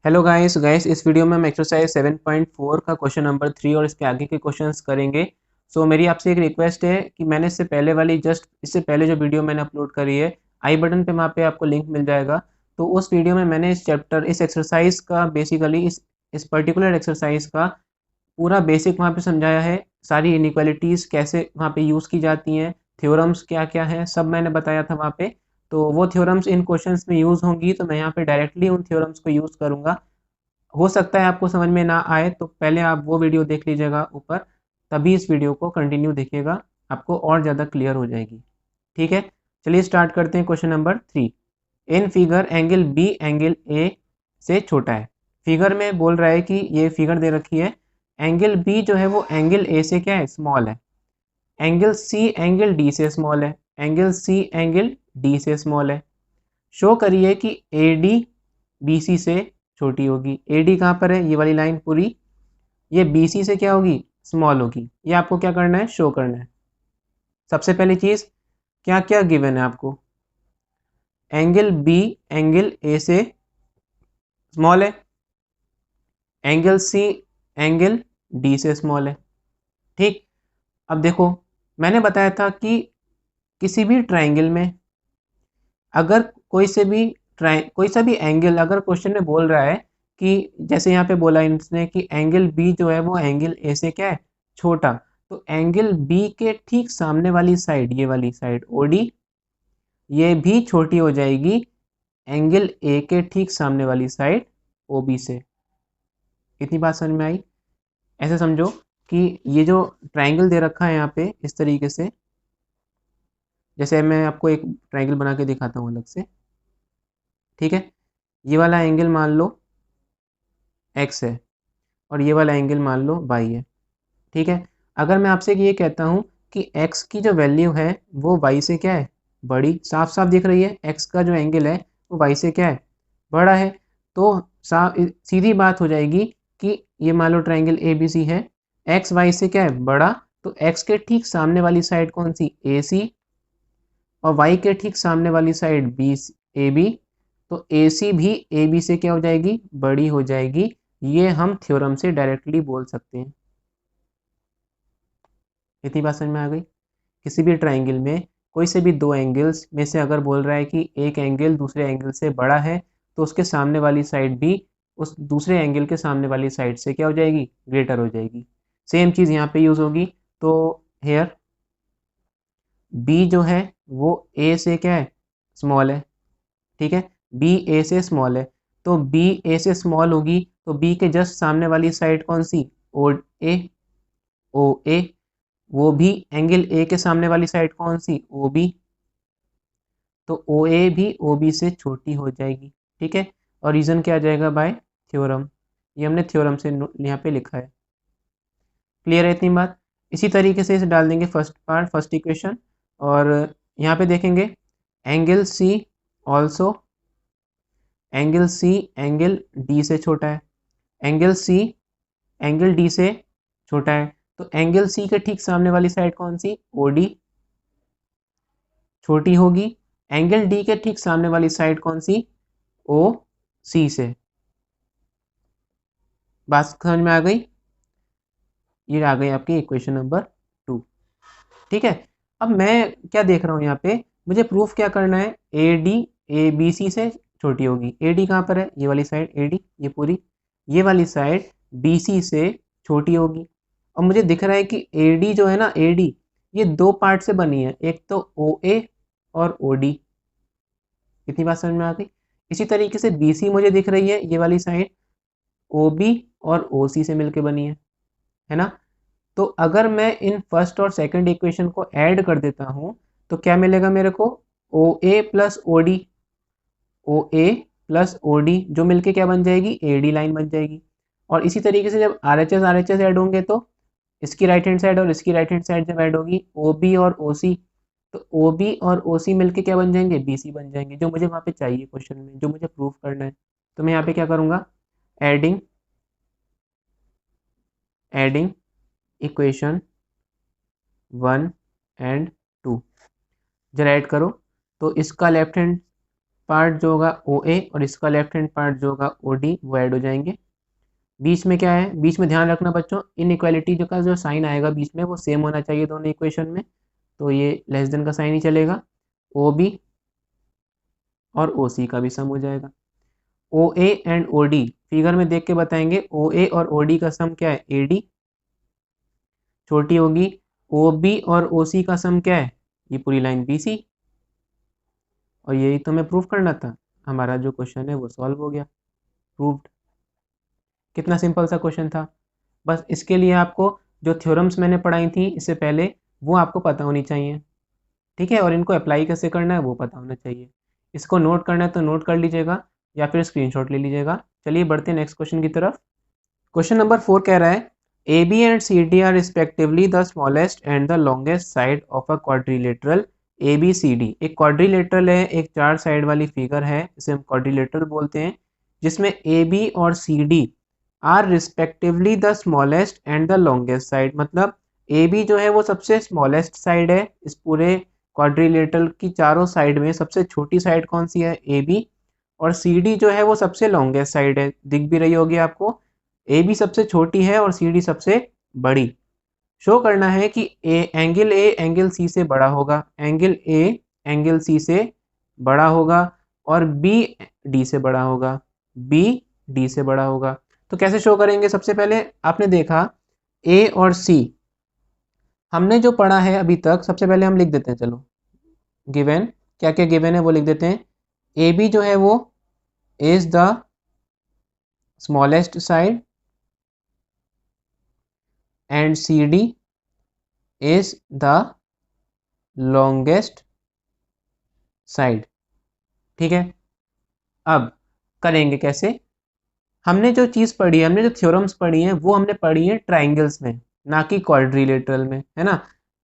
Hello guys इस video में हम एक्सरसाइज 7.4 का क्वेश्चन नंबर 3 और इसके आगे के क्वेश्चंस करेंगे। मेरी आपसे एक रिक्वेस्ट है कि मैंने इससे पहले जो वीडियो मैंने अपलोड करी है, आई बटन पे वहाँ पे आपको लिंक मिल जाएगा। तो उस वीडियो में मैंने इस एक्सरसाइज का बेसिकली इस पर्टिकुलर एक्सरसाइज का पूरा बेसिक वहाँ पे समझाया है। सारी इनइक्वालिटीज़ कैसे वहाँ पे यूज़ की जाती हैं, थ्योरम्स क्या क्या हैं, सब मैंने बताया था वहाँ पे। तो वो थ्योरम्स इन क्वेश्चंस में यूज़ होंगी, तो मैं यहाँ पे डायरेक्टली उन थ्योरम्स को यूज़ करूँगा। हो सकता है आपको समझ में ना आए, तो पहले आप वो वीडियो देख लीजिएगा ऊपर, तभी इस वीडियो को कंटिन्यू देखिएगा, आपको और ज़्यादा क्लियर हो जाएगी। ठीक है, चलिए स्टार्ट करते हैं question number 3। In figure angle B angle A से छोटा है। फिगर में बोल रहा है कि ये फिगर दे रखी है, एंगल बी जो है वो एंगल ए से क्या है, स्मॉल है। एंगल सी एंगल डी से स्मॉल है। एंगल सी एंगल डी से स्मॉल है। शो करिए कि ए डी बी सी से छोटी होगी। ए डी कहाँ पर है, ये वाली लाइन पूरी, ये बी सी से क्या होगी, स्मॉल होगी। ये आपको क्या करना है, शो करना है। सबसे पहली चीज़, क्या क्या गिवन है आपको, एंगल बी एंगल ए से स्मॉल है, एंगल सी एंगल डी से स्मॉल है। ठीक, अब देखो, मैंने बताया था कि किसी भी ट्राइंगल में अगर कोई सा भी एंगल, अगर क्वेश्चन में बोल रहा है कि जैसे यहाँ पे बोला इसने कि एंगल बी जो है वो एंगल ए से क्या है, छोटा, तो एंगल बी के ठीक सामने वाली साइड, ये वाली साइड ओडी, ये भी छोटी हो जाएगी एंगल ए के ठीक सामने वाली साइड ओबी से। इतनी बात समझ में आई? ऐसे समझो कि ये जो ट्राइंगल दे रखा है यहाँ पे इस तरीके से, जैसे मैं आपको एक ट्राइंगल बना के दिखाता हूँ अलग से। ठीक है, ये वाला एंगल मान लो एक्स है और ये वाला एंगल मान लो वाई है। ठीक है, अगर मैं आपसे ये कहता हूँ कि x की जो वैल्यू है वो y से क्या है, बड़ी, साफ साफ दिख रही है, x का जो एंगल है वो y से क्या है, बड़ा है। तो सीधी बात हो जाएगी कि ये मान लो ट्राइंगल ए बी सी है, x y से क्या है, बड़ा, तो x के ठीक सामने वाली साइड कौन सी, ए सी, और y के ठीक सामने वाली साइड बी ए बी, तो ए सी भी ए बी से क्या हो जाएगी, बड़ी हो जाएगी। ये हम थ्योरम से डायरेक्टली बोल सकते हैं। इतनी बात समझ में आ गई? किसी भी ट्राइंगल में कोई से भी दो एंगल्स में से अगर बोल रहा है कि एक एंगल दूसरे एंगल से बड़ा है, तो उसके सामने वाली साइड भी उस दूसरे एंगल के सामने वाली साइड से क्या हो जाएगी, ग्रेटर हो जाएगी। सेम चीज़ यहाँ पे यूज़ होगी। तो हेयर बी जो है वो ए से क्या है, स्मॉल है। ठीक है, बी ए से स्मॉल है, तो बी ए से स्मॉल होगी, तो बी के जस्ट सामने वाली साइड कौन सी, ओ ए, ओ ए, वो भी एंगल ए के सामने वाली साइड कौन सी, ओ बी, तो ओ ए भी ओ बी से छोटी हो जाएगी। ठीक है, और रीज़न क्या आ जाएगा, बाय थ्योरम। ये हमने थ्योरम से यहाँ पे लिखा है। क्लियर है इतनी बात? इसी तरीके से इसे डाल देंगे फर्स्ट इक्वेशन, और यहाँ पे देखेंगे angle C also, angle C angle D से छोटा है। एंगल सी एंगल डी से छोटा है, तो एंगल सी के ठीक सामने वाली साइड कौन सी, ओ डी, छोटी होगी। एंगल डी के ठीक सामने वाली साइड कौन सी, ओ सी से। बात समझ में आ गई? ये आ गई आपकी इक्वेशन नंबर 2। ठीक है, अब मैं क्या देख रहा हूँ यहाँ पे, मुझे प्रूफ क्या करना है, ए डी ए बी सी से छोटी होगी। ए डी कहाँ पर है, ये वाली साइड ए डी, ये पूरी, ये वाली साइड बी सी से छोटी होगी। और मुझे दिख रहा है कि ए डी जो है ना, ए डी ये दो पार्ट से बनी है, एक तो ओ ए और ओ डी। इतनी बात समझ में आ गई? इसी तरीके से बी सी मुझे दिख रही है, ये वाली साइड ओ बी और ओ सी से मिलकर बनी है ना। तो अगर मैं इन फर्स्ट और सेकंड इक्वेशन को ऐड कर देता हूँ, तो क्या मिलेगा मेरे को, ओ ए प्लस ओ डी, ओ ए प्लस ओ डी जो मिलके क्या बन जाएगी, ए डी लाइन बन जाएगी। और इसी तरीके से जब आर एच एस ऐड होंगे, तो इसकी राइट हैंड साइड और इसकी राइट हैंड साइड जब ऐड होगी, ओ बी और ओ सी, तो ओ बी और ओ सी मिलके क्या बन जाएंगे, बी सी बन जाएंगे, जो मुझे वहाँ पे चाहिए क्वेश्चन में, जो मुझे प्रूफ करना है। तो मैं यहाँ पे क्या करूँगा, एडिंग एडिंग इक्वेशन 1 एंड 2, जरा ऐड करो। तो इसका लेफ्ट हैंड पार्ट जो होगा OA और इसका लेफ्ट हैंड पार्ट जो होगा OD वो ऐड हो जाएंगे। बीच में क्या है, बीच में ध्यान रखना बच्चों, इनइक्वालिटी जो का जो साइन आएगा बीच में वो सेम होना चाहिए दोनों इक्वेशन में, तो ये लेस देन का साइन ही चलेगा। OB और OC का भी सम हो जाएगा। OA एंड OD फिगर में देख के बताएंगे, OA और OD का सम क्या है, AD छोटी होगी। OB और OC का सम क्या है, ये पूरी लाइन BC, और यही तो हमें प्रूफ करना था। हमारा जो क्वेश्चन है वो सॉल्व हो गया, प्रूव्ड। कितना सिंपल सा क्वेश्चन था। बस इसके लिए आपको जो थ्योरम्स मैंने पढ़ाई थी इससे पहले वो आपको पता होनी चाहिए, ठीक है, और इनको अप्लाई कैसे करना है वो पता होना चाहिए। इसको नोट करना है तो नोट कर लीजिएगा या फिर स्क्रीनशॉट ले लीजिएगा। चलिए बढ़ते हैं नेक्स्ट क्वेश्चन की तरफ। क्वेश्चन नंबर 4 कह रहा है AB and CD are respectively the smallest and the longest side of a quadrilateral ABCD। एक क्वाड्रिलेटरल है, एक 4 साइड वाली फिगर है, इसे हम क्वाड्रिलेटरल बोलते हैं, जिसमें AB और CD are respectively the smallest and the longest side. मतलब AB जो है वो सबसे स्मॉलेस्ट साइड है इस पूरे क्वाड्रिलेटरल की चारों साइड में, सबसे छोटी साइड कौन सी है, AB, और CD जो है वो सबसे लॉन्गेस्ट साइड है, दिख भी रही होगी आपको। AB सबसे छोटी है और CD सबसे बड़ी। शो करना है कि एंगल A एंगल C से बड़ा होगा, एंगल A एंगल C से बड़ा होगा, और B D से बड़ा होगा, B D से बड़ा होगा। तो कैसे शो करेंगे, सबसे पहले आपने देखा A और C हमने जो पढ़ा है अभी तक, सबसे पहले हम लिख देते हैं, चलो गिवन क्या क्या गिवन है वो लिख देते हैं। AB जो है वो is the smallest side and CD is the longest side, ठीक है। अब करेंगे कैसे, हमने जो चीज़ पढ़ी है, हमने जो थ्योरम्स पढ़ी हैं वो हमने पढ़ी है ट्राइंगल्स में, ना कि क्वाड्रिलेटरल में, है ना।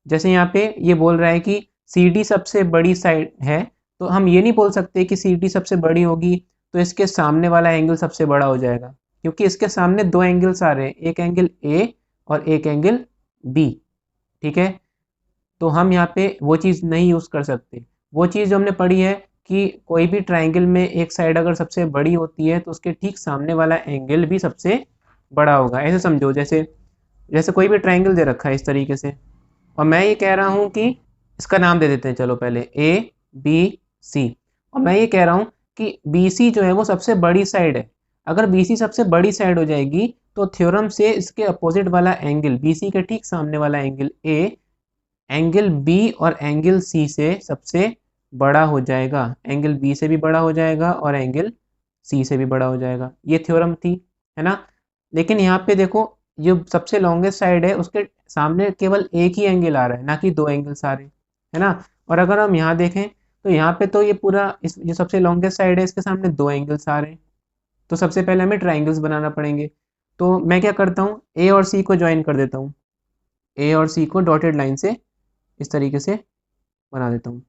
जैसे यहाँ पे ये बोल रहा है कि CD सबसे बड़ी साइड है, तो हम ये नहीं बोल सकते कि CD सबसे बड़ी होगी तो इसके सामने वाला एंगल सबसे बड़ा हो जाएगा, क्योंकि इसके सामने दो एंगल्स आ रहे हैं, एक एंगल A और एक एंगल B, ठीक है। तो हम यहाँ पे वो चीज़ नहीं यूज़ कर सकते। वो चीज़ जो हमने पढ़ी है कि कोई भी ट्राइंगल में एक साइड अगर सबसे बड़ी होती है तो उसके ठीक सामने वाला एंगल भी सबसे बड़ा होगा। ऐसे समझो, जैसे जैसे कोई भी ट्राइंगल दे रखा है इस तरीके से, और मैं ये कह रहा हूँ कि इसका नाम दे देते हैं, चलो पहले ABC, और मैं ये कह रहा हूँ कि BC जो है वो सबसे बड़ी साइड है। अगर BC सबसे बड़ी साइड हो जाएगी तो थ्योरम से इसके अपोजिट वाला एंगल, BC के ठीक सामने वाला एंगल A एंगल B और एंगल C से सबसे बड़ा हो जाएगा, एंगल B से भी बड़ा हो जाएगा और एंगल C से भी बड़ा हो जाएगा। ये थ्योरम थी, है ना। लेकिन यहाँ पे देखो, जो सबसे लॉन्गेस्ट साइड है उसके सामने केवल एक ही एंगल आ रहा है, ना कि दो एंगल्स आ रहे हैं, है ना। और अगर हम यहाँ देखें तो यहाँ पे तो ये पूरा इस जो सबसे लॉन्गेस्ट साइड है इसके सामने दो एंगल्स आ रहे हैं, तो सबसे पहले हमें ट्राइंगल्स बनाना पड़ेंगे। तो मैं क्या करता हूँ, A और C को ज्वाइन कर देता हूँ, A और C को डॉटेड लाइन से इस तरीके से बना देता हूँ,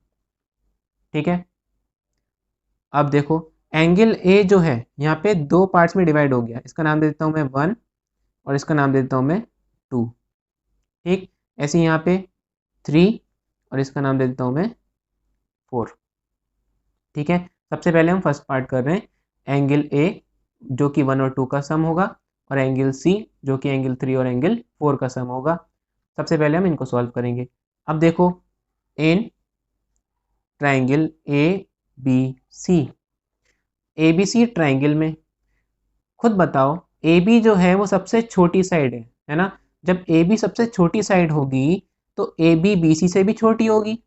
ठीक है। अब देखो एंगल A जो है यहाँ पे दो पार्ट्स में डिवाइड हो गया, इसका नाम दे देता हूँ मैं 1 और इसका नाम दे देता हूँ मैं 2, ठीक। ऐसे यहाँ पे 3 और इसका नाम दे देता हूँ मैं 4, ठीक है। सबसे पहले हम फर्स्ट पार्ट कर रहे हैं, एंगल A जो कि 1 और 2 का सम होगा, और एंगल C जो कि एंगल 3 और एंगल 4 का सम होगा। सबसे पहले हम इनको सॉल्व करेंगे। अब देखो in triangle ABC, ABC triangle में खुद बताओ AB जो है वो सबसे छोटी साइड है ना। जब AB सबसे छोटी साइड होगी तो AB BC से भी छोटी होगी,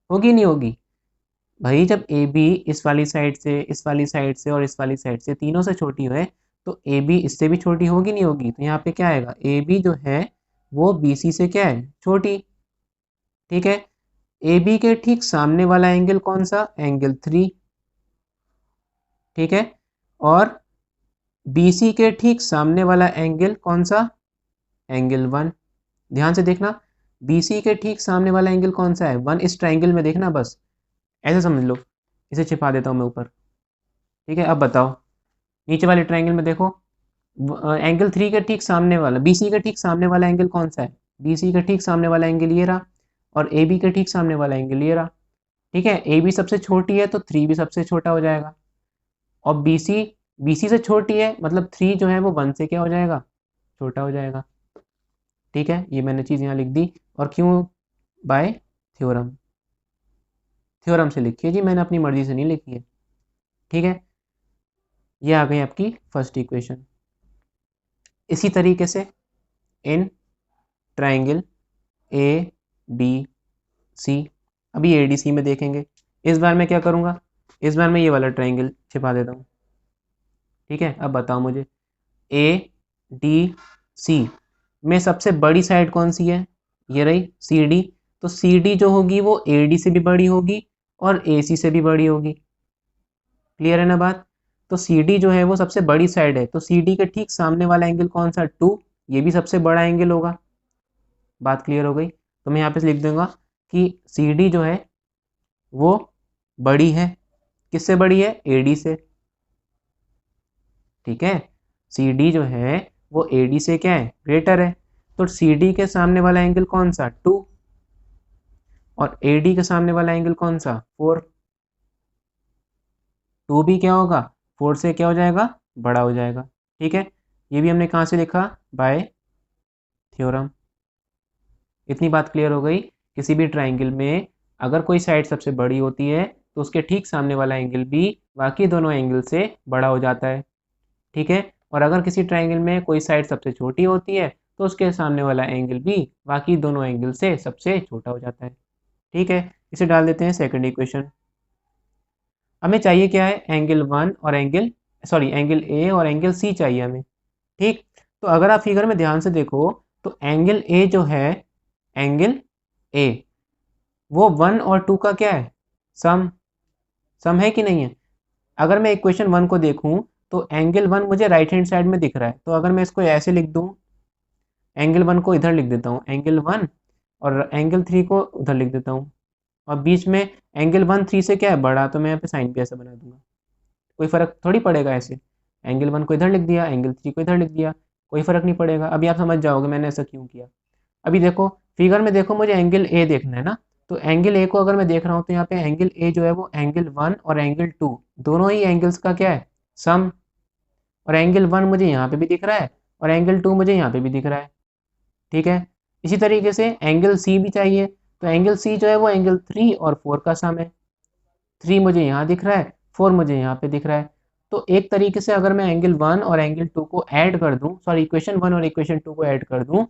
होगी नहीं होगी भाई। जब AB इस वाली साइड से, इस वाली साइड से और इस वाली साइड से तीनों से छोटी है तो AB इससे भी छोटी होगी नहीं होगी। तो यहाँ पे क्या आएगा, AB जो है वो BC से क्या है, छोटी, ठीक है। AB के ठीक सामने वाला एंगल कौन सा, एंगल 3, ठीक है। और BC के ठीक सामने वाला एंगल कौन सा, एंगल 1। ध्यान से देखना, BC के ठीक सामने वाला एंगल कौन सा है, 1। इस ट्राइंगल में देखना, बस ऐसे समझ लो, इसे छिपा देता हूँ मैं ऊपर, ठीक है। अब बताओ नीचे वाले ट्राइंगल में देखो, एंगल 3 के ठीक सामने वाला, BC के ठीक सामने वाला एंगल कौन सा है, BC के ठीक सामने वाला एंगल ये रहा, और AB के ठीक सामने वाला एंगल ये रहा। ठीक है, ए बी सबसे छोटी है तो 3 भी सबसे छोटा हो जाएगा, और बी सी से छोटी है मतलब 3 जो है वो 1 से क्या हो जाएगा, छोटा हो जाएगा। ठीक है, ये मैंने चीज़ यहाँ लिख दी। और क्यों, बाय थ्योरम, थ्योरम से लिखी है जी, मैंने अपनी मर्जी से नहीं लिखी है। ठीक है, ये आ गई आपकी फर्स्ट इक्वेशन। इसी तरीके से in triangle A D C, अभी ए डी सी में देखेंगे। इस बार मैं क्या करूँगा, इस बार मैं ये वाला ट्राइंगल छिपा देता हूँ। ठीक है, अब बताओ मुझे ए डी सी में सबसे बड़ी साइड कौन सी है, ये रही सी डी। तो सी डी जो होगी वो ए डी से भी बड़ी होगी और ए सी से भी बड़ी होगी। क्लियर है ना बात। तो सी डी जो है वो सबसे बड़ी साइड है, तो सी डी के ठीक सामने वाला एंगल कौन सा, 2, ये भी सबसे बड़ा एंगल होगा। बात क्लियर हो गई। तो मैं यहाँ पे लिख दूंगा कि सी डी जो है वो बड़ी है, किससे बड़ी है, ए डी से। ठीक है, सी डी जो है वो ए डी से क्या है, ग्रेटर है। तो सी डी के सामने वाला एंगल कौन सा, 2, और ए डी के सामने वाला एंगल कौन सा, 4। 2 भी क्या होगा, 4 से क्या हो जाएगा, बड़ा हो जाएगा। ठीक है, ये भी हमने कहाँ से लिखा, बाय थ्योरम। इतनी बात क्लियर हो गई। किसी भी ट्राइंगल में अगर कोई साइड सबसे बड़ी होती है तो उसके ठीक सामने वाला एंगल भी बाकी दोनों एंगल से बड़ा हो जाता है। ठीक है, और अगर किसी ट्राइंगल में कोई साइड सबसे छोटी होती है तो उसके सामने वाला एंगल भी बाकी दोनों एंगल से सबसे छोटा हो जाता है। ठीक है, इसे डाल देते हैं सेकंड इक्वेशन। हमें चाहिए क्या है, एंगल 1 और एंगल ए और एंगल सी चाहिए हमें। ठीक, तो अगर आप फिगर में ध्यान से देखो तो एंगल ए जो है, एंगल ए वो 1 और 2 का क्या है, सम, सम है कि नहीं है। अगर मैं इक्वेशन 1 को देखूं तो एंगल 1 मुझे राइट हैंड साइड में दिख रहा है, तो अगर मैं इसको ऐसे लिख दूं, एंगल 1 को इधर लिख देता हूँ एंगल 1, और एंगल 3 को उधर लिख देता हूँ, और बीच में एंगल 1 3 से क्या है, बड़ा, तो मैं यहाँ पे साइन भी ऐसा बना दूंगा। कोई फर्क थोड़ी पड़ेगा ऐसे, एंगल 1 को इधर लिख दिया, एंगल 3 को इधर लिख दिया, कोई फर्क नहीं पड़ेगा। अभी आप समझ जाओगे मैंने ऐसा क्यों किया। अभी देखो फिगर में देखो, मुझे एंगल ए देखना है ना, तो एंगल ए को अगर मैं देख रहा हूँ तो यहाँ पे एंगल ए जो है वो एंगल 1 और एंगल 2 दोनों ही एंगल्स का क्या है, सम। और एंगल 1 मुझे यहाँ पे भी दिख रहा है और एंगल 2 मुझे यहाँ पे भी दिख रहा है। ठीक है, इसी तरीके से एंगल सी भी चाहिए, तो एंगल सी जो है वो एंगल 3 और 4 का सम है। 3 मुझे यहाँ दिख रहा है, 4 मुझे यहाँ पे दिख रहा है। तो एक तरीके से अगर मैं एंगल 1 और एंगल 2 को ऐड कर दूं, सॉरी इक्वेशन 1 और इक्वेशन 2 को ऐड कर दूं,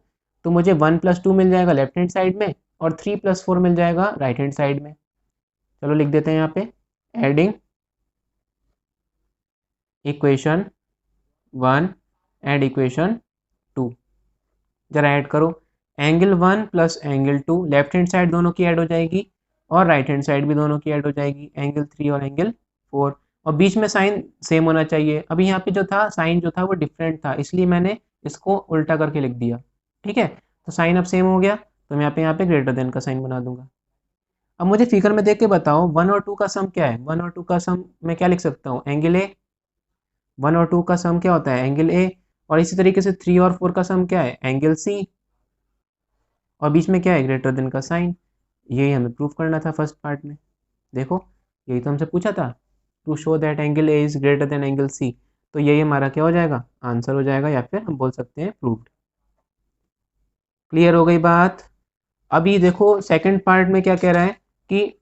तो मुझे 1 + 2 मिल जाएगा लेफ्ट हैंड साइड में और 3 + 4 मिल जाएगा राइट हैंड साइड में। चलो लिख देते हैं यहाँ पे, एडिंग इक्वेशन 1 एंड इक्वेशन 2। जरा ऐड करो, angle 1 + angle 2 left hand side दोनों की ऐड हो जाएगी और राइट हैंड साइड भी दोनों की ऐड हो जाएगी, एंगल 3 और एंगल 4, और बीच में साइन सेम होना चाहिए। अभी यहाँ पे जो था साइन जो था वो डिफरेंट था, इसलिए मैंने इसको उल्टा करके लिख दिया। ठीक है, तो साइन अब सेम हो गया, तो मैं यहाँ पे ग्रेटर देन का साइन बना दूंगा। अब मुझे फिगर में देख के बताओ 1 और 2 का सम क्या है। 1 और 2 का सम मैं क्या लिख सकता हूँ, एंगल ए। 1 और 2 का सम क्या होता है, एंगल ए। और इसी तरीके से 3 और 4 का सम क्या है, एंगल सी, और बीच में क्या है, ग्रेटर देन का साइन। यही हमें प्रूफ करना था फर्स्ट पार्ट में। देखो यही तो हमसे पूछा था, to show that angle A is greater than angle C. तो यही हमारा क्या हो जाएगा, आंसर हो जाएगा, या फिर हम बोल सकते हैं प्रूव्ड। क्लियर हो गई बात। अभी देखो सेकंड पार्ट में क्या कह रहा है कि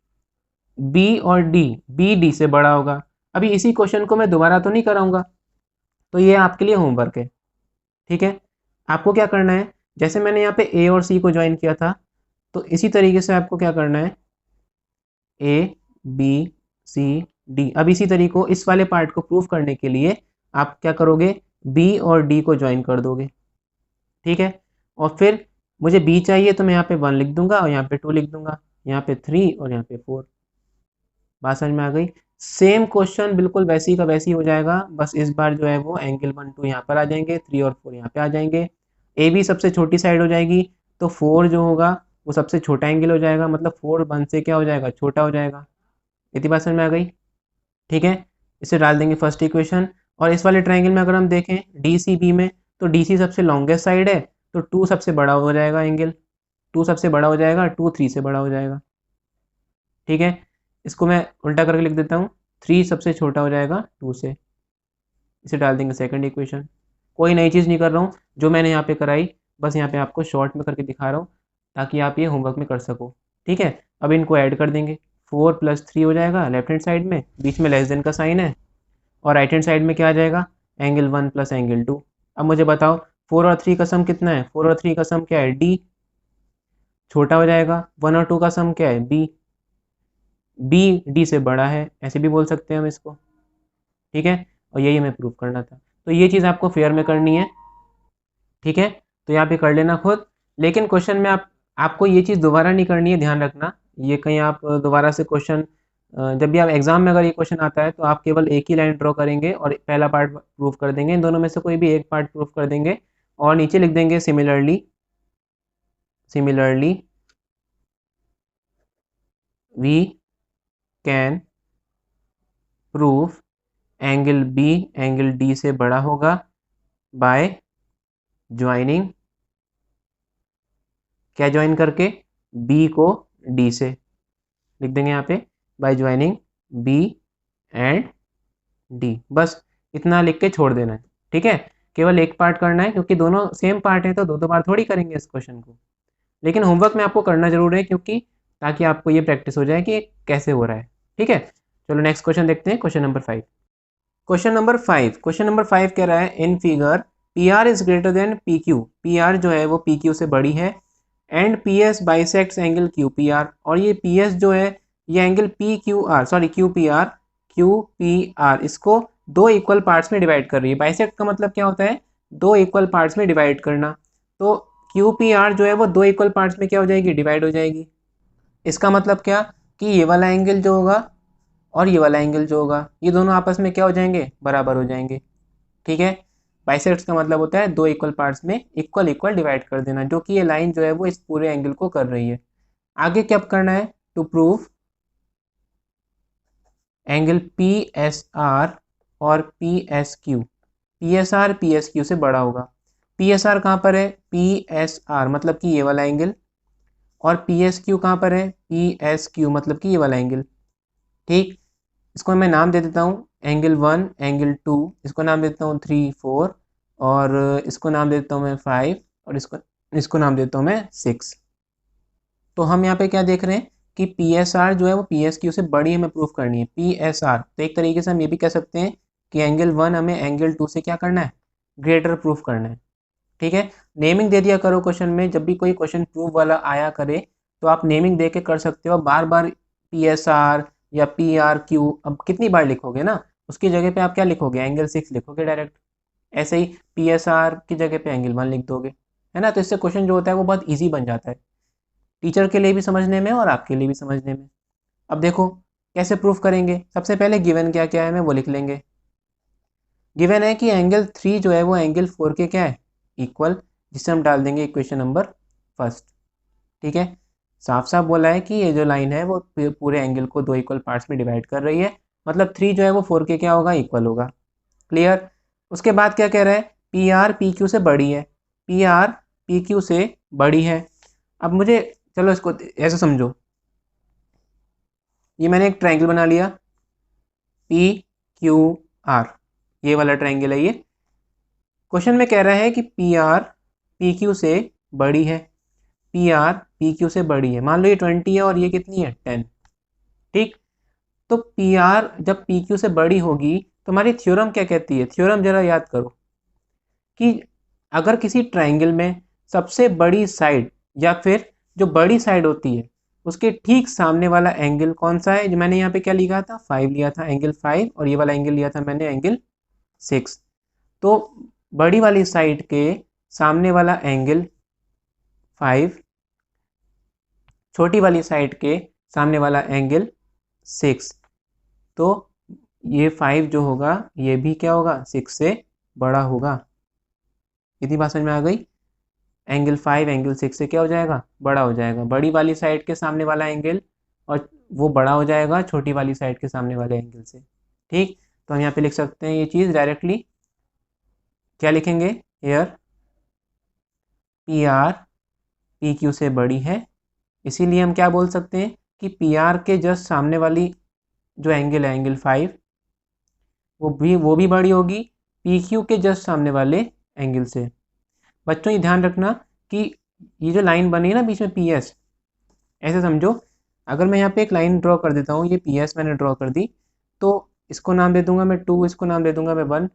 बी और डी, बी डी से बड़ा होगा। अभी इसी क्वेश्चन को मैं दोबारा तो नहीं कराऊंगा, तो ये आपके लिए होमवर्क है। ठीक है, आपको क्या करना है, जैसे मैंने यहाँ पे ए और सी को ज्वाइन किया था, तो इसी तरीके से आपको क्या करना है, ए बी सी डी। अब इसी तरीके को इस वाले पार्ट को प्रूफ करने के लिए आप क्या करोगे, बी और डी को ज्वाइन कर दोगे। ठीक है, और फिर मुझे बी चाहिए तो मैं यहाँ पे 1 लिख दूंगा और यहाँ पे 2 लिख दूंगा, यहाँ पे 3 और यहाँ पे 4। बात समझ में आ गई। सेम क्वेश्चन बिल्कुल वैसी का वैसी हो जाएगा, बस इस बार जो है वो एंगल 1 2 यहाँ पर आ जाएंगे, 3 और 4 यहाँ पे आ जाएंगे। ए बी सबसे छोटी साइड हो जाएगी, तो 4 जो होगा वो सबसे छोटा एंगल हो जाएगा, मतलब 4 1 से क्या हो जाएगा, छोटा हो जाएगा। इतनी बात समझ में आ गई। ठीक है, इसे डाल देंगे फर्स्ट इक्वेशन। और इस वाले ट्राइंगल में अगर हम देखें डी सी बी में, तो डी सी सबसे लॉन्गेस्ट साइड है, तो 2 सबसे बड़ा हो जाएगा एंगल, 2 सबसे बड़ा हो जाएगा, 2 3 से बड़ा हो जाएगा। ठीक है, इसको मैं उल्टा करके लिख देता हूँ, 3 सबसे छोटा हो जाएगा 2 से, इसे डाल देंगे सेकंड इक्वेशन। कोई नई चीज़ नहीं कर रहा हूँ, जो मैंने यहाँ पे कराई बस यहाँ पे आपको शॉर्ट में करके दिखा रहा हूँ ताकि आप ये होमवर्क में कर सको। ठीक है, अब इनको ऐड कर देंगे, 4 + 3 हो जाएगा लेफ्ट हैंड साइड में, बीच में लेस देन का साइन है, और राइट हैंड साइड में क्या आ जाएगा, एंगल 1 + एंगल 2। अब मुझे बताओ 4 और 3 का सम कितना है, 4 और 3 का सम क्या है, डी, छोटा हो जाएगा, 1 और 2 का सम क्या है, बी, बी डी से बड़ा है, ऐसे भी बोल सकते हैं हम इसको। ठीक है, और यही हमें प्रूव करना था, तो ये चीज़ आपको फेयर में करनी है। ठीक है, तो यहाँ पे कर लेना खुद, लेकिन क्वेश्चन में आपको ये चीज़ दोबारा नहीं करनी है, ध्यान रखना। ये कहीं आप दोबारा से क्वेश्चन, जब भी आप एग्जाम में अगर ये क्वेश्चन आता है तो आप केवल एक ही लाइन ड्रॉ करेंगे और पहला पार्ट प्रूफ कर देंगे, इन दोनों में से कोई भी एक पार्ट प्रूफ कर देंगे और नीचे लिख देंगे similarly, similarly we can proof angle B angle D से बड़ा होगा बाय ज्वाइनिंग, क्या ज्वाइन करके, बी को डी से, लिख देंगे यहाँ पे by joining B and D, बस इतना लिख के छोड़ देना है। ठीक है, केवल एक पार्ट करना है क्योंकि दोनों सेम पार्ट है तो दो दो बार थोड़ी करेंगे इस क्वेश्चन को, लेकिन होमवर्क में आपको करना जरूर है क्योंकि ताकि आपको ये प्रैक्टिस हो जाए कि कैसे हो रहा है। ठीक है, चलो नेक्स्ट क्वेश्चन देखते हैं, क्वेश्चन नंबर 5। क्वेश्चन नंबर 5 कह रहा है in figure P R is greater then P Q, P R जो है वो पी क्यू से बड़ी है, and P S bisects angle Q P R, और ये पी एस जो है ये angle P Q R, sorry Q P R इसको दो इक्वल पार्ट्स में डिवाइड कर रही है। बाइसेक्ट का मतलब क्या होता है, दो इक्वल पार्ट्स में डिवाइड करना, तो क्यू पी आर जो है वो दो इक्वल पार्ट्स में क्या हो जाएगी, डिवाइड हो जाएगी। इसका मतलब क्या कि ये वाला एंगल जो होगा और ये वाला एंगल जो होगा ये दोनों आपस में क्या हो जाएंगे, बराबर हो जाएंगे। ठीक है, बाइसेक्ट्स का मतलब होता है दो इक्वल पार्ट्स में इक्वल इक्वल डिवाइड कर देना, जो कि ये लाइन जो है वो इस पूरे एंगल को कर रही है। आगे क्या करना है, to prove angle P S R और P S Q, P S R P S Q से बड़ा होगा। पी एस आर कहाँ पर है, पी एस आर मतलब कि ये वाला एंगल, और पी एस क्यू कहाँ पर है, पी एस क्यू मतलब कि ये वाला एंगल। ठीक, इसको मैं नाम दे देता हूँ एंगल 1 एंगल 2, इसको नाम देता हूँ 3 4, और इसको नाम देता हूँ मैं 5, और इसको इसको नाम देता हूँ मैं 6। तो हम यहाँ पे क्या देख रहे हैं कि पी एस आर जो है वो पी एस क्यू से बड़ी हमें प्रूफ करनी है, पी एस आर। तो एक तरीके से हम ये भी कह सकते हैं कि एंगल 1 हमें एंगल 2 से क्या करना है, ग्रेटर प्रूफ करना है। ठीक है, नेमिंग दे दिया करो क्वेश्चन में, जब भी कोई क्वेश्चन प्रूफ वाला आया करे तो आप नेमिंग दे के कर सकते हो। बार बार पी एस आर या पी आर क्यू अब कितनी बार लिखोगे ना, उसकी जगह पे आप क्या लिखोगे, एंगल 6 लिखोगे डायरेक्ट। ऐसे ही पी एस आर की जगह पे एंगल 1 लिख दोगे, है ना, तो इससे क्वेश्चन जो होता है वो बहुत ईजी बन जाता है, टीचर के लिए भी समझने में और आपके लिए भी समझने में। अब देखो कैसे प्रूफ करेंगे, सबसे पहले गिवन क्या क्या है मैं वो लिख लेंगे। गिवन है कि एंगल 3 जो है वो एंगल 4 के क्या है, इक्वल, जिसे हम डाल देंगे इक्वेशन नंबर 1। ठीक है, साफ साफ बोला है कि ये जो लाइन है वो पूरे एंगल को दो इक्वल पार्ट्स में डिवाइड कर रही है, मतलब 3 जो है वो 4 के क्या होगा, इक्वल होगा। क्लियर। उसके बाद क्या कह रहा है, पी आर पी क्यू से बड़ी है, पी आर पी क्यू से बड़ी है। अब मुझे चलो इसको ऐसे समझो, ये मैंने एक ट्रायंगल बना लिया पी क्यू आर, ये वाला ट्रायंगल है ये। क्वेश्चन में कह रहा है कि पी आर पी क्यू से बड़ी है, पी आर पी क्यू से बड़ी है, मान लो ये 20 है और ये कितनी है, 10। ठीक, तो पी आर जब पी क्यू से बड़ी होगी तो हमारी थ्योरम क्या कहती है, थ्योरम जरा याद करो कि अगर किसी ट्रायंगल में सबसे बड़ी साइड या फिर जो बड़ी साइड होती है उसके ठीक सामने वाला एंगल कौन सा है, जो मैंने यहाँ पे क्या लिखा था, 5 लिया था, एंगल 5, और ये वाला एंगल लिया था मैंने एंगल 6। तो बड़ी वाली साइड के सामने वाला एंगल 5, छोटी वाली साइड के सामने वाला एंगल 6, तो ये 5 जो होगा ये भी क्या होगा, 6 से बड़ा होगा। इतनी बात समझ में आ गई, एंगल 5 एंगल 6 से क्या हो जाएगा, बड़ा हो जाएगा, बड़ी वाली साइड के सामने वाला एंगल, और वो बड़ा हो जाएगा छोटी वाली साइड के सामने वाले एंगल से। ठीक, तो हम यहाँ पे लिख सकते हैं ये चीज़ डायरेक्टली, क्या लिखेंगे, here P R P Q से बड़ी है, इसीलिए हम क्या बोल सकते हैं, कि पी आर के जस्ट सामने वाली जो एंगल है एंगल 5 वो भी बड़ी होगी पी क्यू के जस्ट सामने वाले एंगल से। बच्चों ये ध्यान रखना कि ये जो लाइन बनी है ना बीच में पी एस, ऐसे समझो अगर मैं यहाँ पे एक लाइन ड्रॉ कर देता हूँ, ये पी एस मैंने ड्रॉ कर दी, तो इसको नाम दे दूंगा मैं 2, इसको नाम दे दूंगा मैं 1।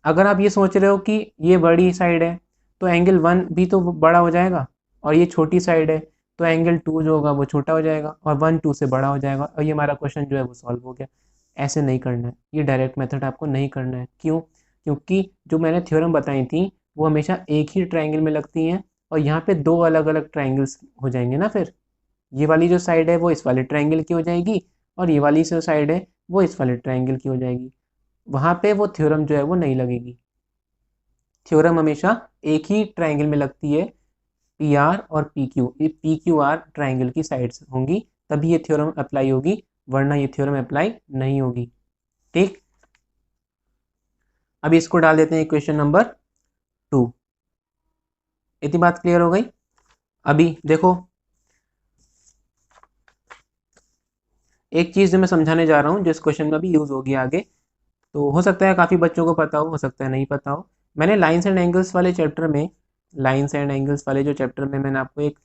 अगर आप ये सोच रहे हो कि ये बड़ी साइड है तो एंगल 1 भी तो बड़ा हो जाएगा, और ये छोटी साइड है तो एंगल 2 जो होगा वो छोटा हो जाएगा, और 1 2 से बड़ा हो जाएगा, और ये हमारा क्वेश्चन जो है वो सॉल्व हो गया। ऐसे नहीं करना है, ये डायरेक्ट मेथड आपको नहीं करना है। क्यों? क्योंकि जो मैंने थ्योरम बताई थी वो हमेशा एक ही ट्राइंगल में लगती हैं, और यहाँ पे दो अलग अलग ट्राइंगल्स हो जाएंगे ना। फिर ये वाली जो साइड है वो इस वाले ट्राइंगल की हो जाएगी, और ये वाली जो साइड है वो इस वाले ट्राइंगल की हो जाएगी। वहाँ पे वो थ्योरम जो है वो नहीं लगेगी। थ्योरम हमेशा एक ही ट्राइंगल में लगती है, पी आर और पी क्यू, ये पी क्यू आर ट्राइंगल की साइड्स होंगी, तभी ये थ्योरम अप्लाई होगी, वरना ये थ्योरम अप्लाई नहीं होगी। ठीक, अभी इसको डाल देते हैं इक्वेशन नंबर 2। इतनी बात क्लियर हो गई? अभी देखो एक चीज़ जो मैं समझाने जा रहा हूँ, जो इस क्वेश्चन में भी यूज़ होगी आगे, तो हो सकता है काफ़ी बच्चों को पता हो सकता है नहीं पता हो। मैंने लाइन्स एंड एंगल्स वाले चैप्टर में, लाइन्स एंड एंगल्स वाले जो चैप्टर में मैंने आपको एक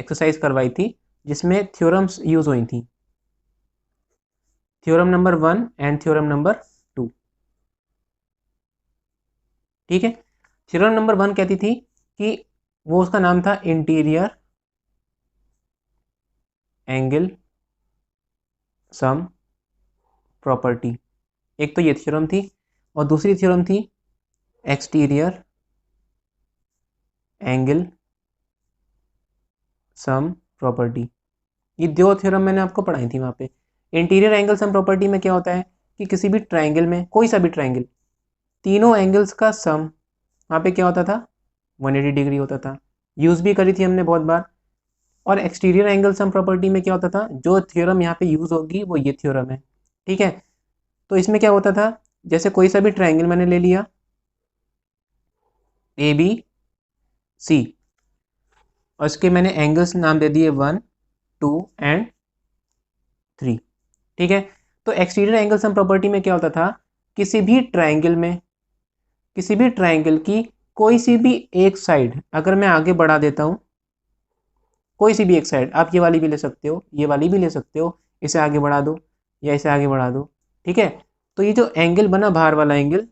एक्सरसाइज करवाई थी जिसमें थ्योरम्स यूज़ हुई थी, theorem number 1 and theorem number 2। ठीक है, थ्योरम नंबर 1 कहती थी कि वो उसका नाम था इंटीरियर एंगल सम प्रॉपर्टी। एक तो ये थ्योरम थी, और दूसरी थ्योरम थी एक्सटीरियर एंगल सम प्रॉपर्टी। ये दो थ्योरम मैंने आपको पढ़ाई थी वहाँ पे। इंटीरियर एंगल सम प्रॉपर्टी में क्या होता है कि किसी भी ट्राइंगल में, कोई सा भी ट्राइंगल, तीनों एंगल्स का सम वहाँ पे क्या होता था, 180 डिग्री होता था। यूज़ भी करी थी हमने बहुत बार। और एक्सटीरियर एंगल सम प्रॉपर्टी में क्या होता था, जो थ्योरम यहाँ पे यूज़ होगी वो ये थ्योरम है। ठीक है, तो इसमें क्या होता था, जैसे कोई सा भी ट्राइंगल मैंने ले लिया ए बी सी, और इसके मैंने एंगल्स नाम दे दिए 1 2 एंड 3। ठीक है, तो एक्सटीरियर एंगल सम प्रॉपर्टी में क्या होता था, किसी भी ट्राइंगल में, किसी भी ट्राइंगल की कोई सी भी एक साइड अगर मैं आगे बढ़ा देता हूँ, कोई सी भी एक साइड, आप ये वाली भी ले सकते हो, ये वाली भी ले सकते हो, इसे आगे बढ़ा दो या इसे आगे बढ़ा दो। ठीक है, तो ये जो एंगल बना बाहर वाला एंगल,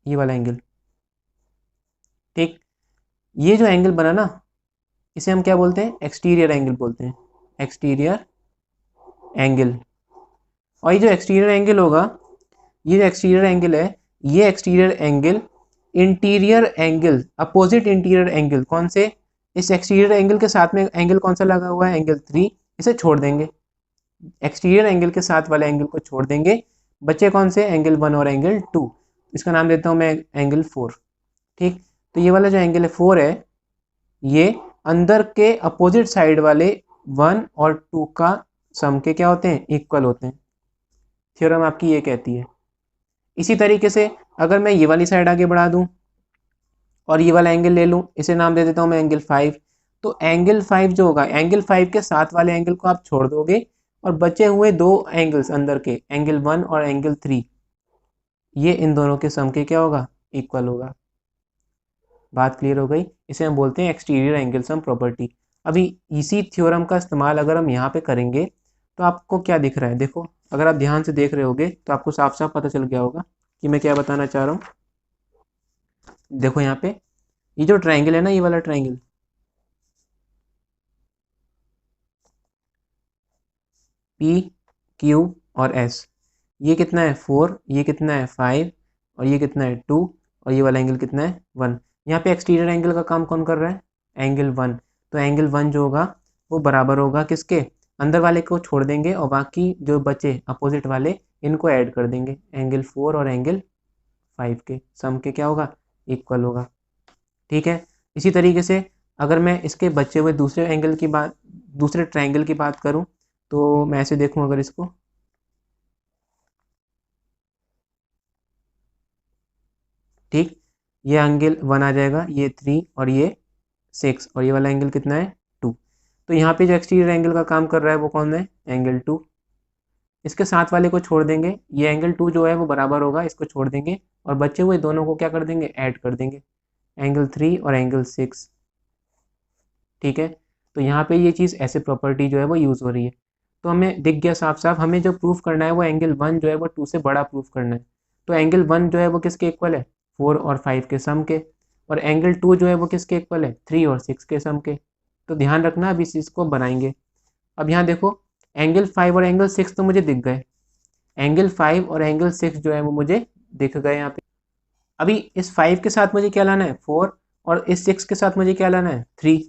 ये वाला एंगल, ठीक, ये जो एंगल बना ना, इसे हम क्या बोलते हैं, एक्सटीरियर एंगल बोलते हैं, एक्सटीरियर एंगल। और ये जो एक्सटीरियर एंगल होगा, ये जो एक्सटीरियर एंगल है, ये exterior angle interior angle, opposite interior angle, कौन से, इस एक्सटीरियर एंगल के साथ में एंगल कौन सा लगा हुआ है, एंगल 3, इसे छोड़ देंगे, एक्सटीरियर एंगल के साथ वाले एंगल को छोड़ देंगे, बचे कौन से, एंगल 1 और एंगल 2। इसका नाम देता हूँ मैं एंगल 4। ठीक, तो ये वाला जो एंगल है 4 है, ये अंदर के अपोजिट साइड वाले 1 और 2 का सम के क्या होते हैं, इक्वल होते हैं। थ्योरम आपकी ये कहती है। इसी तरीके से अगर मैं ये वाली साइड आगे बढ़ा दूं और ये वाला एंगल ले लूं, इसे नाम दे देता हूं मैं एंगल 5, तो एंगल 5 जो होगा, एंगल 5 के साथ वाले एंगल को आप छोड़ दोगे, और बचे हुए दो एंगल्स अंदर के, एंगल 1 और एंगल 3, ये इन दोनों के सम के क्या होगा, इक्वल होगा। बात क्लियर हो गई? इसे हम बोलते हैं एक्सटीरियर एंगल सम प्रॉपर्टी। अभी इसी थ्योरम का इस्तेमाल अगर हम यहाँ पे करेंगे तो आपको क्या दिख रहा है, देखो अगर आप ध्यान से देख रहे होगे तो आपको साफ साफ पता चल गया होगा कि मैं क्या बताना चाह रहा हूँ। देखो यहाँ पे ये जो ट्राइंगल है ना, ये वाला ट्राइंगल, पी क्यू और एस, ये कितना है 4, ये कितना है 5, और ये कितना है 2, और ये वाला एंगल कितना है 1। यहाँ पे एक्सटीरियर एंगल का काम कौन कर रहा है, एंगल 1। तो एंगल 1 जो होगा वो बराबर होगा किसके, अंदर वाले को छोड़ देंगे और बाकी जो बचे अपोजिट वाले इनको ऐड कर देंगे, एंगल 4 और एंगल 5 के सम के क्या होगा, इक्वल होगा। ठीक है, इसी तरीके से अगर मैं इसके बचे हुए दूसरे एंगल की बात, दूसरे ट्राइंगल की बात करूं, तो मैं ऐसे देखूं अगर इसको, ठीक, ये एंगल 1 आ जाएगा, ये 3 और ये 6, और ये वाला एंगल कितना है 2। तो यहाँ पे जो एक्सटीरियर एंगल का काम कर रहा है वो कौन है, एंगल 2। इसके साथ वाले को छोड़ देंगे, ये एंगल 2 जो है वो बराबर होगा, इसको छोड़ देंगे और बचे हुए दोनों को क्या कर देंगे, ऐड कर देंगे, एंगल 3 और एंगल 6। ठीक है, तो यहाँ पे ये चीज़ ऐसे प्रॉपर्टी जो है वो यूज़ हो रही है। तो हमें दिख गया साफ साफ, हमें जो प्रूफ करना है वो एंगल 1 जो है वो 2 से बड़ा प्रूफ करना है। तो एंगल 1 जो है वो किसके इक्वल है, 4 और 5 के सम के, और एंगल 2 जो है वो किसके इक्वल है, 3 और 6 के सम के। तो ध्यान रखना, अब इस चीज़ को बनाएंगे। अब यहाँ देखो, एंगल 5 और एंगल 6 तो मुझे दिख गए, एंगल 5 और एंगल 6 जो है वो मुझे दिख गए यहाँ पे। अभी इस 5 के साथ मुझे क्या लाना है, 4, और इस 6 के साथ मुझे क्या लाना है, 3।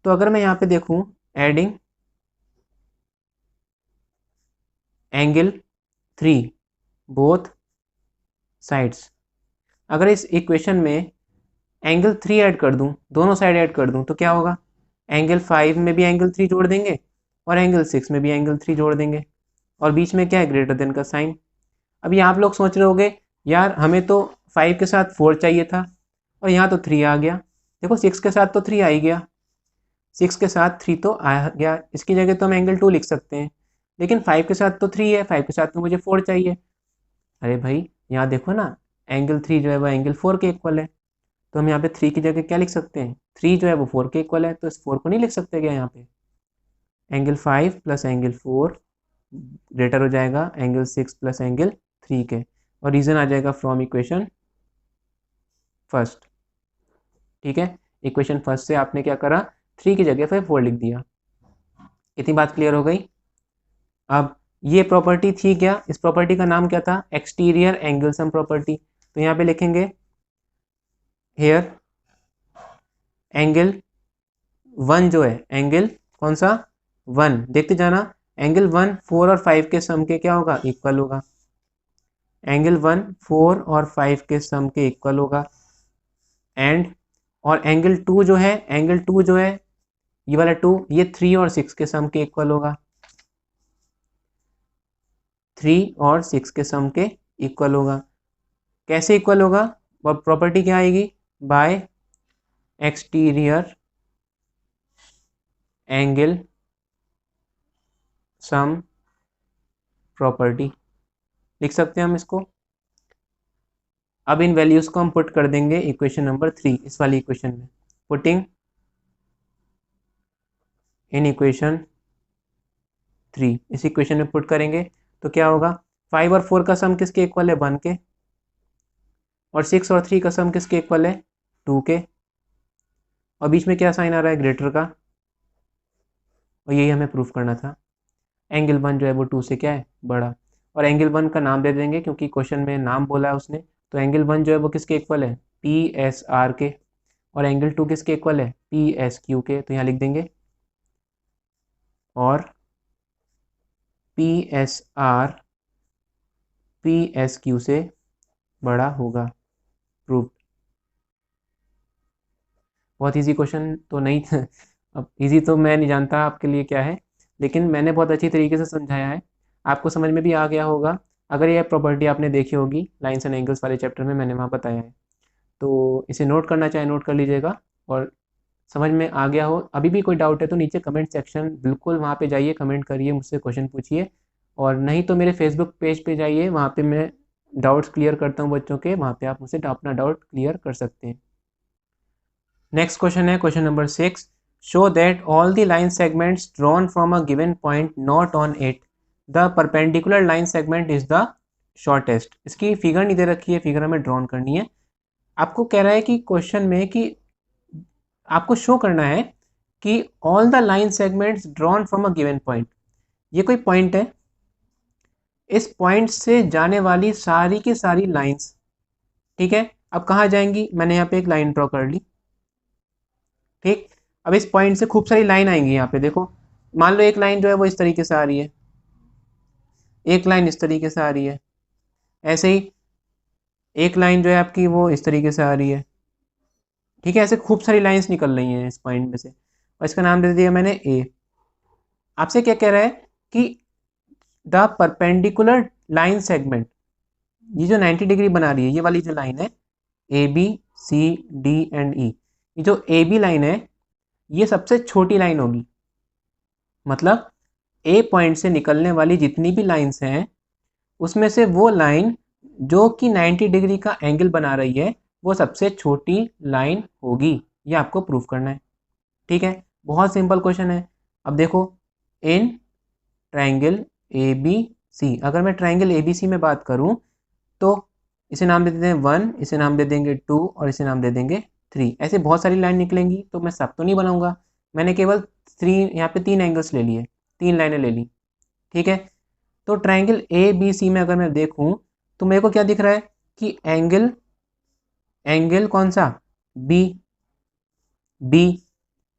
तो अगर मैं यहाँ पे देखूँ, एडिंग एंगल 3 बोथ साइड्स, अगर इस इक्वेशन में एंगल 3 ऐड कर दूं, दोनों साइड ऐड कर दूं, तो क्या होगा, एंगल 5 में भी एंगल 3 जोड़ देंगे और एंगल 6 में भी एंगल 3 जोड़ देंगे, और बीच में क्या है, ग्रेटर देन का साइन। अभी आप लोग सोच रहे होगे, यार हमें तो 5 के साथ 4 चाहिए था और यहाँ तो 3 आ गया। देखो 6 के साथ तो 3 आ ही गया, 6 के साथ 3 तो आ गया, इसकी जगह तो हम एंगल 2 लिख सकते हैं, लेकिन 5 के साथ तो 3 है, 5 के साथ तो मुझे 4 चाहिए। अरे भाई यहाँ देखो ना, एंगल 3 जो है वो एंगल 4 के इक्वल है, तो हम यहाँ पे 3 की जगह क्या लिख सकते हैं, 3 जो है वो 4 के इक्वल है, तो इस 4 को नहीं लिख सकते क्या यहाँ पे, एंगल 5 प्लस एंगल 4 ग्रेटर हो जाएगा एंगल 6 प्लस एंगल 3 के, और रीज़न आ जाएगा फ्रॉम इक्वेशन फर्स्ट। ठीक है, इक्वेशन फर्स्ट से आपने क्या करा, 3 की जगह पर 4 लिख दिया। इतनी बात क्लियर हो गई। अब ये प्रॉपर्टी थी क्या, इस प्रॉपर्टी का नाम क्या था, एक्सटीरियर एंगल सम प्रॉपर्टी। तो यहाँ पे लिखेंगे हेयर एंगल 1 जो है, एंगल कौन सा, 1, देखते जाना, एंगल 1 4 और 5 के सम के क्या होगा, इक्वल होगा, एंगल 1 4 और 5 के सम के इक्वल होगा। एंड और एंगल 2 जो है, एंगल 2 जो है ये वाला 2, ये 3 और 6 के सम के इक्वल होगा, 3 और 6 के सम के इक्वल होगा। कैसे इक्वल होगा, और प्रॉपर्टी क्या आएगी, bye exterior angle sum property लिख सकते हैं हम इसको। अब इन वैल्यूज को हम पुट कर देंगे इक्वेशन नंबर 3, इस वाली इक्वेशन में, पुटिंग इन इक्वेशन 3, इस इक्वेशन में पुट करेंगे तो क्या होगा, 5 और 4 का सम किसके इक्वल है, 1 के, और 6 और 3 का सम किसके इक्वल है, 2 के, और बीच में क्या साइन आ रहा है, ग्रेटर का, और यही हमें प्रूफ करना था। एंगल 1 जो है वो 2 से क्या है, बड़ा, और एंगल 1 का नाम दे देंगे क्योंकि क्वेश्चन में नाम बोला है उसने, तो एंगल 1 जो है वो किसके इक्वल है, पी एस आर के, और एंगल 2 किसके इक्वल है, पी एस क्यू के। तो यहाँ लिख देंगे और P S R P S Q से बड़ा होगा, प्रूफ। बहुत इजी क्वेश्चन तो नहीं था, अब इजी तो मैं नहीं जानता आपके लिए क्या है, लेकिन मैंने बहुत अच्छी तरीके से समझाया है, आपको समझ में भी आ गया होगा। अगर ये प्रॉपर्टी आपने देखी होगी लाइन्स एंड एंगल्स वाले चैप्टर में, मैंने वहाँ बताया है, तो इसे नोट करना चाहे नोट कर लीजिएगा, और समझ में आ गया हो, अभी भी कोई डाउट है तो नीचे कमेंट सेक्शन बिल्कुल वहाँ पे जाइए, कमेंट करिए, मुझसे क्वेश्चन पूछिए, और नहीं तो मेरे फेसबुक पेज पे जाइए, वहाँ पे मैं डाउट्स क्लियर करता हूँ बच्चों के, वहाँ पे आप मुझसे अपना डाउट क्लियर कर सकते हैं। नेक्स्ट क्वेश्चन है question number 6, show that all the line segments drawn from a given point not on it the perpendicular line segment is the shortest. इसकी फिगर नहीं दे रखी है, फिगर हमें ड्रॉन करनी है। आपको कह रहा है कि क्वेश्चन में कि आपको शो करना है कि all the line segments drawn from a given point, ये कोई पॉइंट है, इस पॉइंट से जाने वाली सारी की सारी लाइंस, ठीक है, अब कहाँ जाएंगी, मैंने यहाँ पे एक लाइन ड्रॉ कर ली, ठीक। अब इस पॉइंट से खूब सारी लाइन आएंगी यहाँ पे, देखो मान लो एक लाइन जो है वो इस तरीके से आ रही है, एक लाइन इस तरीके से आ रही है, ऐसे ही एक लाइन जो है आपकी वो इस तरीके से आ रही है, ठीक है, ऐसे खूब सारी लाइंस निकल रही हैं इस पॉइंट में से, और इसका नाम दे दिया मैंने ए। आपसे क्या कह रहा है कि द परपेंडिकुलर लाइन सेगमेंट, ये जो 90 डिग्री बना रही है ये वाली जो लाइन है, A B C D and E, ये जो ए बी लाइन है ये सबसे छोटी लाइन होगी, मतलब ए पॉइंट से निकलने वाली जितनी भी लाइंस हैं उसमें से वो लाइन जो कि 90 डिग्री का एंगल बना रही है वो सबसे छोटी लाइन होगी। ये आपको प्रूफ करना है। ठीक है, बहुत सिंपल क्वेश्चन है। अब देखो, इन ट्रायंगल ए बी सी, अगर मैं ट्रायंगल ए बी सी में बात करूं तो इसे नाम दे देते हैं 1, इसे नाम दे देंगे 2 और इसे नाम दे देंगे 3। ऐसे बहुत सारी लाइन निकलेंगी तो मैं सब तो नहीं बनाऊंगा, मैंने केवल 3 यहाँ पे 3 एंगल्स ले लिए, 3 लाइनें ले ली। ठीक है, तो ट्रायंगल ए बी सी में अगर मैं देखूं तो मेरे को क्या दिख रहा है कि एंगल एंगल कौन सा, बी, बी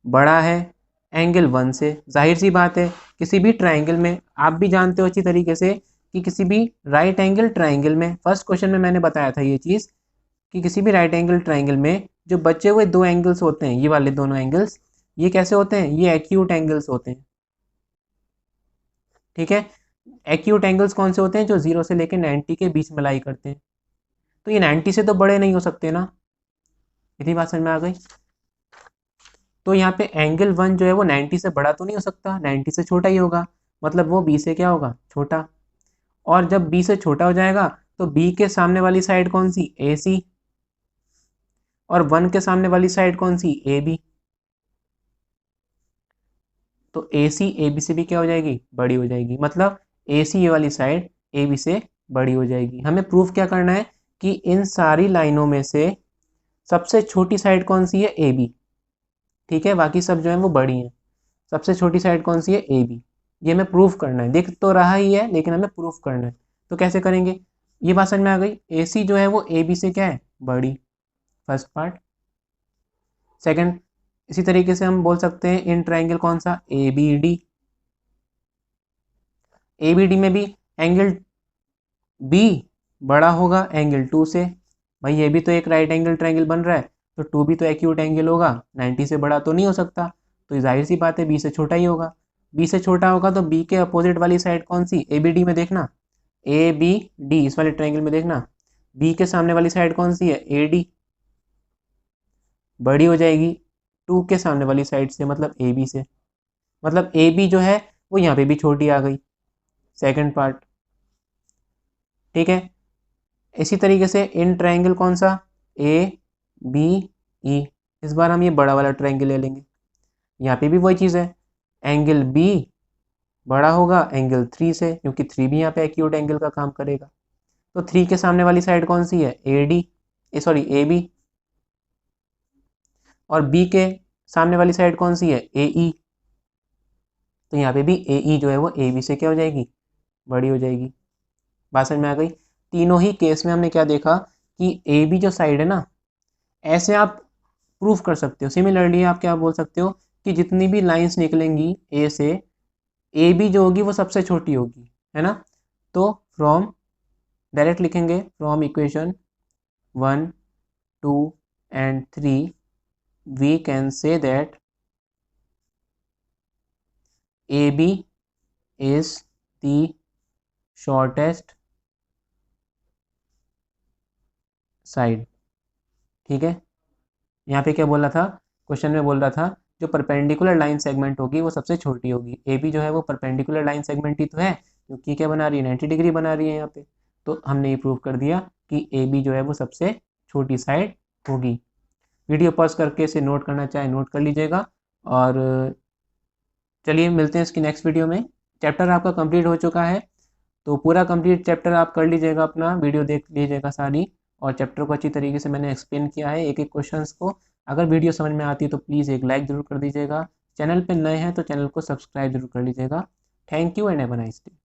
बड़ा है एंगल 1 से। जाहिर सी बात है किसी भी ट्रायंगल में, आप भी जानते हो अच्छी तरीके से कि किसी भी राइट एंगल ट्रायंगल में, फर्स्ट क्वेश्चन में मैंने बताया था ये चीज़ कि किसी भी राइट एंगल ट्रायंगल में जो बचे हुए दो एंगल्स होते हैं, ये वाले दोनों एंगल्स, ये कैसे होते हैं, ये एक्यूट एंगल्स होते हैं। ठीक है, एक्यूट एंगल्स कौन से होते हैं, जो 0 से लेकर 90 के बीच में लाई करते हैं। तो ये 90 से तो बड़े नहीं हो सकते ना, इतनी बात समझ में आ गई। तो यहाँ पे एंगल 1 जो है वो 90 से बड़ा तो नहीं हो सकता, 90 से छोटा ही होगा, मतलब वो बी से क्या होगा, छोटा। और जब बी से छोटा हो जाएगा तो बी के सामने वाली साइड कौन सी, ए सी, और 1 के सामने वाली साइड कौन सी, ए बी। तो ए सी ए बी से भी क्या हो जाएगी, बड़ी हो जाएगी, मतलब ए सी ये वाली साइड ए बी से बड़ी हो जाएगी। हमें प्रूफ क्या करना है कि इन सारी लाइनों में से सबसे छोटी साइड कौन सी है, ए बी। ठीक है, बाकी सब जो है वो बड़ी हैं, सबसे छोटी साइड कौन सी है, ए बी। ये हमें प्रूफ करना है, दिख तो रहा ही है लेकिन हमें प्रूफ करना है। तो कैसे करेंगे, ये बात समझ में आ गई, ए सी जो है वो ए बी से क्या है, बड़ी, फर्स्ट पार्ट। सेकंड, इसी तरीके से हम बोल सकते हैं इन ट्रायंगल कौन सा, A B D. A B D में भी एंगल बी बड़ा होगा एंगल 2 से। भाई ये भी तो एक राइट एंगल ट्रायंगल बन रहा है, तो 2 भी तो एक्यूट एंगल होगा, 90 से बड़ा तो नहीं हो सकता, तो जाहिर सी बात है बी से छोटा ही होगा। बी से छोटा होगा तो बी के अपोजिट वाली साइड कौन सी, ए बी डी में देखना, ए बी डी इस वाले ट्रायंगल में देखना, बी के सामने वाली साइड कौन सी है, ए डी, बड़ी हो जाएगी 2 के सामने वाली साइड से, मतलब ए बी से, मतलब ए बी जो है वो यहाँ पे भी छोटी आ गई, सेकंड पार्ट। ठीक है, इसी तरीके से इन ट्रायंगल कौन सा, ए बी ई, इस बार हम ये बड़ा वाला ट्रायंगल ले लेंगे। यहाँ पे भी वही चीज़ है, एंगल बी बड़ा होगा एंगल 3 से, क्योंकि 3 भी यहाँ पे एक्यूट एंगल का काम करेगा। तो 3 के सामने वाली साइड कौन सी है, A D, sorry A B, और बी के सामने वाली साइड कौन सी है, ए ई। तो यहाँ पे भी ए ई जो है वो ए बी से क्या हो जाएगी, बड़ी हो जाएगी। बात समझ में आ गई। तीनों ही केस में हमने क्या देखा कि ए बी जो साइड है ना, ऐसे आप प्रूफ कर सकते हो। सिमिलरली आप क्या बोल सकते हो कि जितनी भी लाइंस निकलेंगी ए से, ए बी जो होगी वो सबसे छोटी होगी, है ना। तो फ्रॉम, डायरेक्ट लिखेंगे from equation 1, 2 and 3 we can say that A B is the shortest side. ठीक है, यहाँ पे क्या बोल रहा था, क्वेश्चन में बोल रहा था जो परपेंडिकुलर लाइन सेगमेंट होगी वो सबसे छोटी होगी। ए बी जो है वो परपेंडिकुलर लाइन सेगमेंट ही तो है, क्योंकि क्या बना रही है, 90 डिग्री बना रही है यहाँ पे। तो हमने ये प्रूव कर दिया कि ए बी जो है वो सबसे छोटी साइड होगी। वीडियो पॉज करके इसे नोट करना चाहे नोट कर लीजिएगा। और चलिए मिलते हैं इसकी नेक्स्ट वीडियो में। चैप्टर आपका कंप्लीट हो चुका है, तो पूरा कंप्लीट चैप्टर आप कर लीजिएगा, अपना वीडियो देख लीजिएगा सारी, और चैप्टर को अच्छी तरीके से मैंने एक्सप्लेन किया है एक एक क्वेश्चंस को। अगर वीडियो समझ में आती है तो प्लीज़ एक लाइक ज़रूर कर दीजिएगा। चैनल पे नए हैं तो चैनल को सब्सक्राइब जरूर कर लीजिएगा। Thank you and have a nice day.